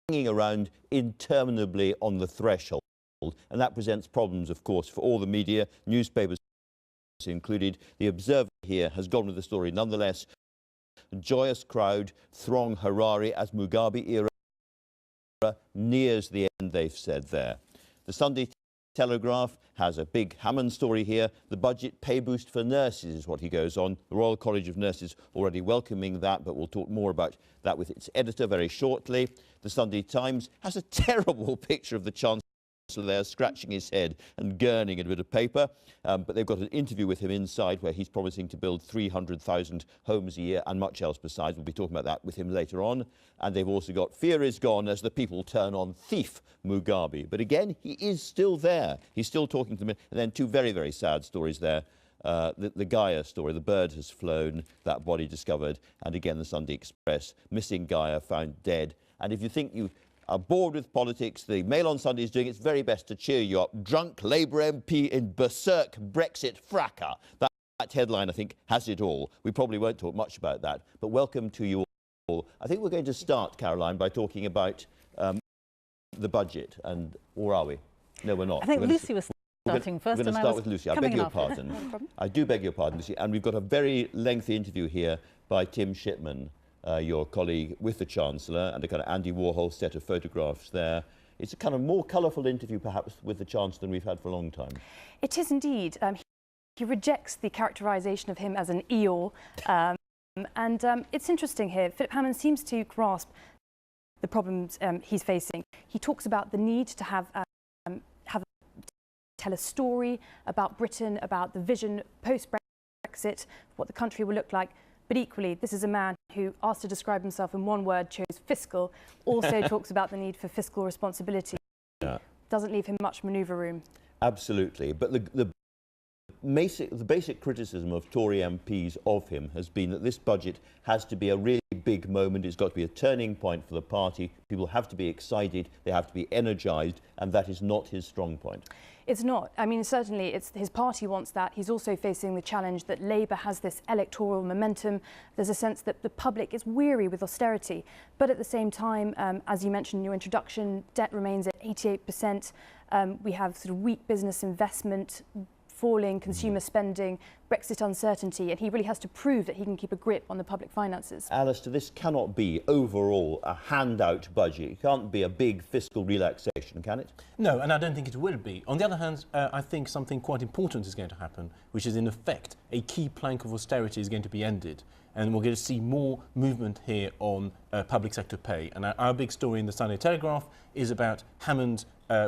hanging around interminably on the threshold. And that presents problems, of course, for all the media, newspapers included. The Observer here has gone with the story. Nonetheless, a joyous crowd throng Harare as Mugabe era nears the end, they've said there. The Sunday Telegraph has a big Hammond story here. The budget pay boost for nurses is what he goes on. The Royal College of Nurses already welcoming that, but we'll talk more about that with its editor very shortly. The Sunday Times has a terrible picture of the Chancellor there scratching his head and gurning at a bit of paper, but they've got an interview with him inside where he's promising to build 300,000 homes a year and much else besides. We'll be talking about that with him later on. And they've also got fear is gone as the people turn on thief Mugabe. But again, he is still there. He's still talking to me. And then two very, very sad stories there. The Gaia story, the bird has flown, that body discovered. And again, the Sunday Express, missing Gaia found dead. And if you think you are bored with politics, the Mail on Sunday is doing its very best to cheer you up. Drunk Labour MP in berserk Brexit fracas. That headline, I think, has it all. We probably won't talk much about that, but welcome to you all. I think we're going to start, Caroline, by talking about the budget, or are we? No, we're not. I think Lucy was starting first. We're going to start with Lucy. I beg your pardon. No problem. I do beg your pardon, Lucy. And we've got a very lengthy interview here by Tim Shipman, your colleague with the Chancellor, and a kind of Andy Warhol set of photographs there. It's a kind of more colourful interview, perhaps, with the Chancellor than we've had for a long time. It is indeed. He rejects the characterisation of him as an Eeyore. It's interesting here. Philip Hammond seems to grasp the problems he's facing. He talks about the need to tell a story about Britain, about the vision post-Brexit, what the country will look like. But equally, this is a man who, asked to describe himself in one word, chose fiscal, also talks about the need for fiscal responsibility. Yeah. Doesn't leave him much manoeuvre room. Absolutely. But the basic criticism of Tory MPs of him has been that this budget has to be a really big moment. It's got to be a turning point for the party. People have to be excited. They have to be energised. And that is not his strong point. It's not. I mean, certainly his party wants that. He's also facing the challenge that Labour has this electoral momentum. There's a sense that the public is weary with austerity. But at the same time, as you mentioned in your introduction, debt remains at 88%. We have sort of weak business investment, falling consumer spending, Brexit uncertainty, and he really has to prove that he can keep a grip on the public finances. Alistair, this cannot be overall a handout budget. It can't be a big fiscal relaxation, can it? No, and I don't think it will be. On the other hand, I think something quite important is going to happen, which is in effect a key plank of austerity is going to be ended. And we're going to see more movement here on public sector pay. And our big story in the Sunday Telegraph is about Hammond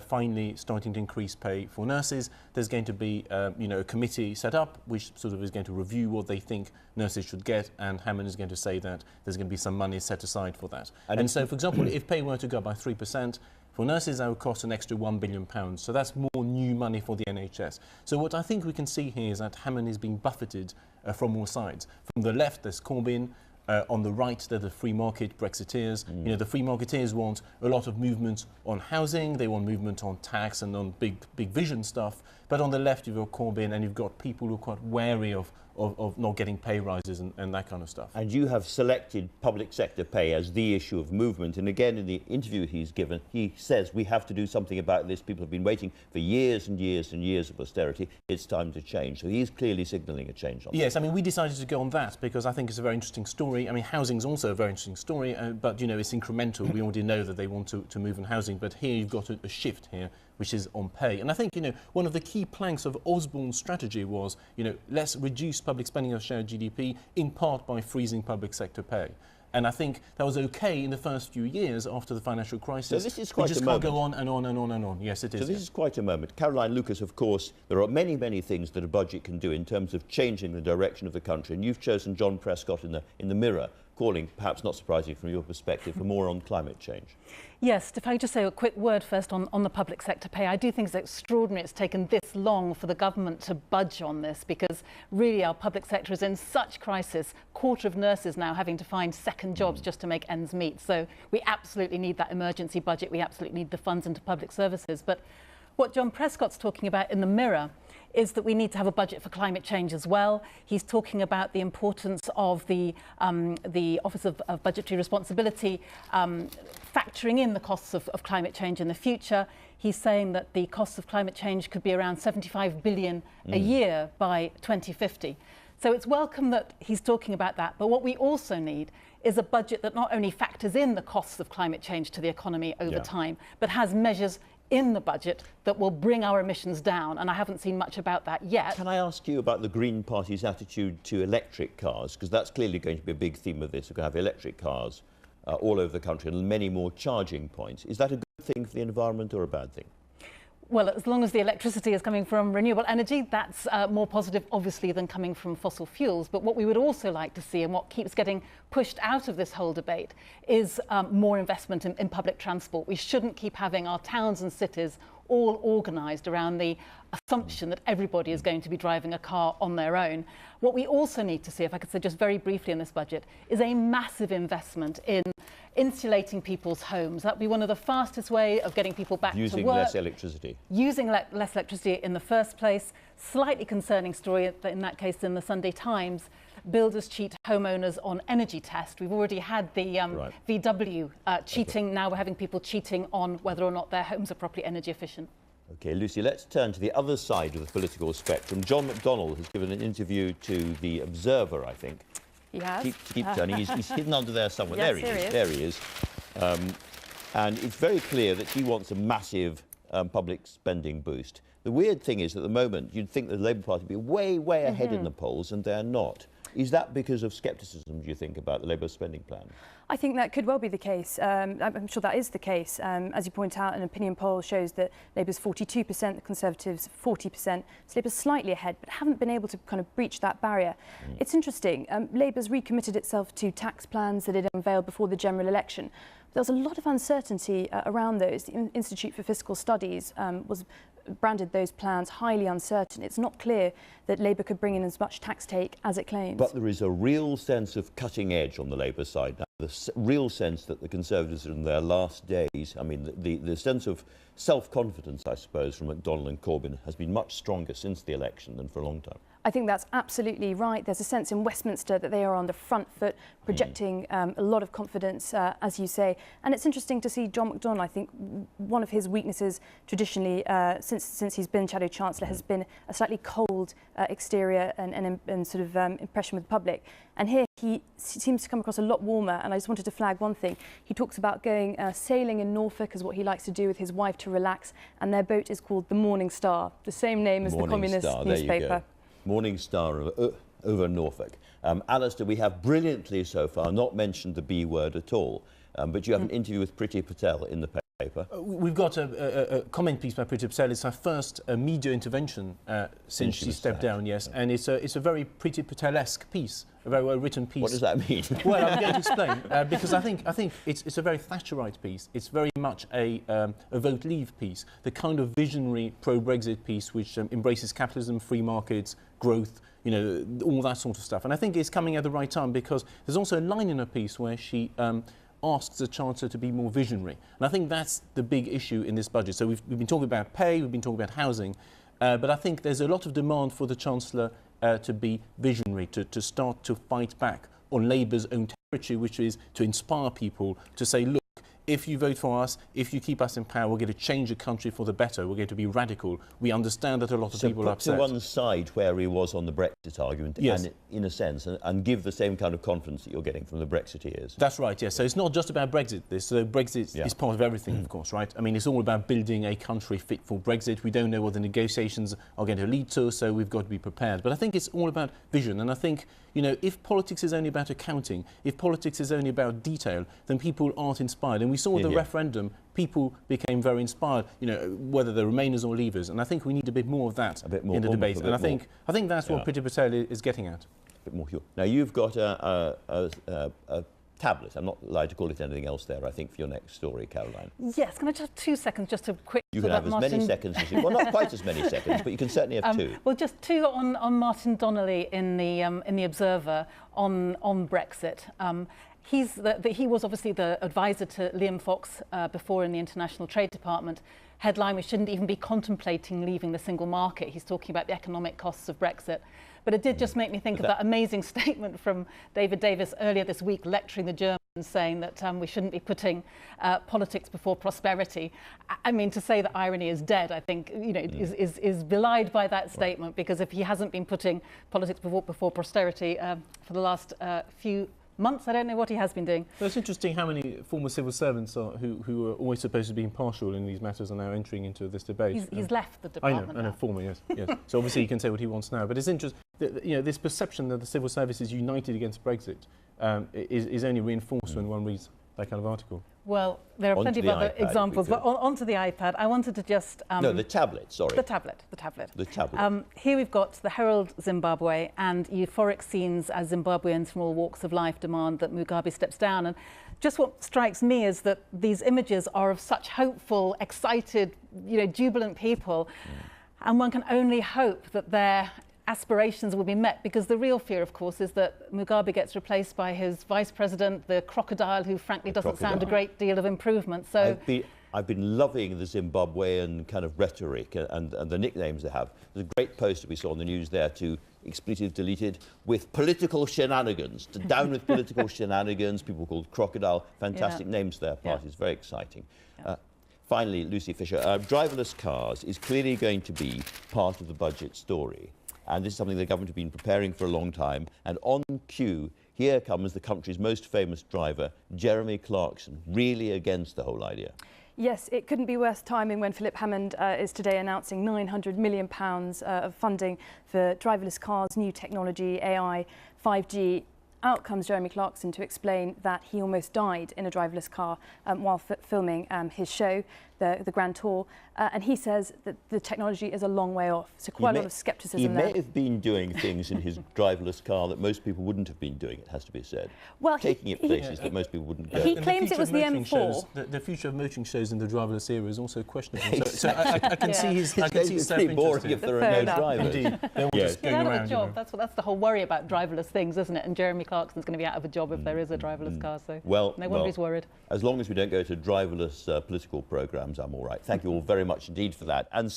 finally starting to increase pay for nurses. There's going to be a committee set up which sort of is going to review what they think nurses should get, and Hammond is going to say that there's going to be some money set aside for that. And so, for example, if pay were to go up by 3%, for nurses, that would cost an extra £1 billion. So that's more new money for the NHS. So what I think we can see here is that Hammond is being buffeted from all sides. From the left, there's Corbyn. On the right, they're the free market Brexiteers. You know, the free marketeers want a lot of movement on housing. They want movement on tax and on big vision stuff. But on the left, you've got Corbyn, and you've got people who are quite wary of not getting pay rises and that kind of stuff. And you have selected public sector pay as the issue of movement. And again, in the interview he's given, he says we have to do something about this. People have been waiting for years and years and years of austerity. It's time to change. So he's clearly signalling a change on that. Yes, I mean, we decided to go on that because I think it's a very interesting story. I mean, housing is also a very interesting story, but, you know, it's incremental. We already know that they want to move on housing, but here you've got a shift here, which is on pay. And I think, you know, one of the key planks of Osborne's strategy was, you know, let's reduce public spending as a share of GDP, in part by freezing public sector pay. And I think that was okay in the first few years after the financial crisis. So this is quite a moment. We just can't go on and on and on and on. Yes, it is. So this is quite a moment. Caroline Lucas, of course, there are many, many things that a budget can do in terms of changing the direction of the country. And you've chosen John Prescott in the Mirror, calling, perhaps not surprising from your perspective, for more on climate change. Yes, if I could just say a quick word first on the public sector pay. I do think it's extraordinary it's taken this long for the government to budge on this, because really our public sector is in such crisis. A quarter of nurses now having to find second jobs just to make ends meet. So we absolutely need that emergency budget. We absolutely need the funds into public services. But what John Prescott's talking about in the Mirror is that we need to have a budget for climate change as well. He's talking about the importance of the Office of Budgetary Responsibility factoring in the costs of climate change in the future. He's saying that the costs of climate change could be around 75 billion a year by 2050. So it's welcome that he's talking about that. But what we also need is a budget that not only factors in the costs of climate change to the economy over time, but has measures in the budget that will bring our emissions down. And I haven't seen much about that yet. Can I ask you about the Green Party's attitude to electric cars? Because that's clearly going to be a big theme of this. We're going to have electric cars all over the country and many more charging points. Is that a good thing for the environment or a bad thing? Well, as long as the electricity is coming from renewable energy, that's more positive, obviously, than coming from fossil fuels. But what we would also like to see, and what keeps getting pushed out of this whole debate, is more investment in public transport. We shouldn't keep having our towns and cities all organised around the assumption that everybody is going to be driving a car on their own. What we also need to see, if I could say just very briefly in this budget, is a massive investment in insulating people's homes. That would be one of the fastest way of getting people back to work. Using less electricity. Using less electricity in the first place. Slightly concerning story in that case in the Sunday Times. Builders cheat homeowners on energy test. We've already had the VW cheating. Now we're having people cheating on whether or not their homes are properly energy efficient. OK, Lucy, let's turn to the other side of the political spectrum. John McDonnell has given an interview to The Observer, I think. He has. Keep turning. He's hidden under there somewhere. Yes, there he is. There he is. And it's very clear that he wants a massive public spending boost. The weird thing is, at the moment, you'd think the Labour Party would be way, way ahead in the polls, and they're not. Is that because of scepticism, do you think, about the Labour spending plan? I think that could well be the case. I'm sure that is the case. As you point out, an opinion poll shows that Labour's 42%, the Conservatives 40%. So Labour's slightly ahead, but haven't been able to kind of breach that barrier. It's interesting. Labour's recommitted itself to tax plans that it unveiled before the general election. There was a lot of uncertainty around those. The Institute for Fiscal Studies branded those plans highly uncertain. It's not clear that Labour could bring in as much tax take as it claims. But there is a real sense of cutting edge on the Labour side now. The real sense that the Conservatives are in their last days. I mean, the sense of self-confidence, I suppose, from McDonnell and Corbyn has been much stronger since the election than for a long time. I think that's absolutely right. There's a sense in Westminster that they are on the front foot, projecting a lot of confidence, as you say. And it's interesting to see John McDonnell. I think one of his weaknesses traditionally, since he's been Shadow Chancellor, has been a slightly cold exterior and sort of impression with the public. And here he seems to come across a lot warmer. And I just wanted to flag one thing. He talks about going sailing in Norfolk as what he likes to do with his wife to relax. And their boat is called the Morning Star, the same name as the communist newspaper. Morning Star over Norfolk. Alistair, we have brilliantly so far not mentioned the B word at all, but you have an interview with Priti Patel in the paper. We've got a comment piece by Priti Patel. It's her first media intervention since she stepped down, yes, and it's a very Priti Patel-esque piece, a very well-written piece. What does that mean? Well, I'm going to explain, because I think it's a very Thatcherite piece. It's very much a Vote Leave piece, the kind of visionary pro-Brexit piece which embraces capitalism, free markets, growth, you know, all that sort of stuff. And I think it's coming at the right time, because there's also a line in her piece where she asks the Chancellor to be more visionary. And I think that's the big issue in this budget. So we've been talking about pay, we've been talking about housing, but I think there's a lot of demand for the Chancellor to be visionary, to start to fight back on Labour's own territory, which is to inspire people to say, look, if you vote for us, if you keep us in power, we're going to change the country for the better. We're going to be radical. We understand that a lot of people are upset. So put to one side where he was on the Brexit argument, yes, and, in a sense, and give the same kind of confidence that you're getting from the Brexiteers. That's right, yes. So it's not just about Brexit. Brexit is part of everything, of course, right? I mean, it's all about building a country fit for Brexit. We don't know what the negotiations are going to lead to, so we've got to be prepared. But I think it's all about vision. And I think, you know, if politics is only about accounting, if politics is only about detail, then people aren't inspired. And we saw the referendum, people became very inspired, you know, whether they're Remainers or Leavers. And I think we need a bit more of that in the debate. And I think that's what Priti Patel is getting at. A bit more here. Now, you've got a tablet. I'm not allowed to call it anything else there, I think, for your next story, Caroline. Yes, can I just have 2 seconds just to quick... You can have as many seconds as you... Well, not quite as many seconds, but you can certainly have 2. Well, just 2 on Martin Donnelly in the Observer on Brexit. he was obviously the advisor to Liam Fox before in the International Trade Department. Headline, we shouldn't even be contemplating leaving the single market. He's talking about the economic costs of Brexit. But it did just make me think of that amazing statement from David Davis earlier this week, lecturing the Germans, saying that we shouldn't be putting politics before prosperity. I mean, to say that irony is dead, I think, is belied by that statement, because if he hasn't been putting politics before prosperity for the last few months, I don't know what he has been doing. Well, it's interesting how many former civil servants who are always supposed to be impartial in these matters are now entering into this debate. He's left the department. I know, former, yes. So obviously he can say what he wants now. But it's interesting, this perception that the civil service is united against Brexit is only reinforced when one reads that kind of article. Well, there are plenty of other examples, but onto the iPad, I wanted to just... no, the tablet, sorry. The tablet. The tablet. Here we've got the Herald Zimbabwe, and euphoric scenes as Zimbabweans from all walks of life demand that Mugabe steps down. And just what strikes me is that these images are of such hopeful, excited, jubilant people, and one can only hope that their aspirations will be met, because the real fear, of course, is that Mugabe gets replaced by his vice president, the crocodile, who frankly doesn't sound a great deal of improvement. So I've been loving the Zimbabwean kind of rhetoric and the nicknames they have. There's a great post that we saw on the news there to expletive deleted with political shenanigans, to down with political shenanigans, people called crocodile, fantastic names to their parties, very exciting. Finally, Lucy Fisher, driverless cars is clearly going to be part of the budget story. And this is something the government have been preparing for a long time. And on cue, here comes the country's most famous driver, Jeremy Clarkson, really against the whole idea. Yes, it couldn't be worse timing when Philip Hammond is today announcing £900 million of funding for driverless cars, new technology, AI, 5G. Out comes Jeremy Clarkson to explain that he almost died in a driverless car while filming his show, the Grand Tour, and he says that the technology is a long way off, so quite a lot of scepticism there. He may have been doing things in his driverless car that most people wouldn't have been doing, it has to be said. Well, taking it places that most people wouldn't go. He claims it was the M4. The future of motoring shows in the driverless era is also questionable. So I can see his It's pretty boring if there are no drivers. Indeed. They're just going out around, of a job. That's the whole worry about driverless things, isn't it? And Jeremy Clarkson's going to be out of a job if there is a driverless car, so no wonder he's worried. As long as we don't go to driverless political programmes, I'm all right. Thank you all very much indeed for that. And